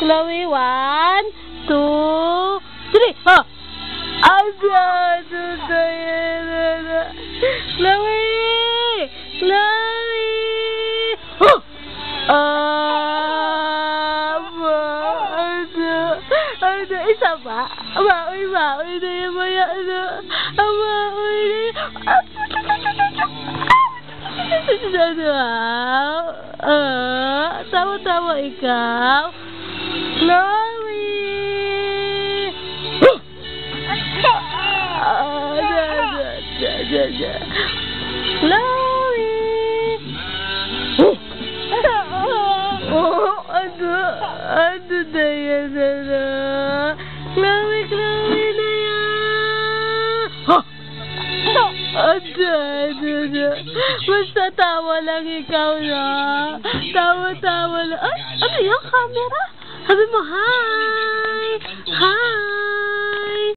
Chloe, 1, 2, 3. Oh! Isa pa? Maui na yung maya tawa-tawa ikaw. Chloe! Chloe! Ano na yan? Chloe na yan! Basta tawa lang ikaw na. Tawa lang. Ay, ano yung camera? Sabi mo, hi! Hi!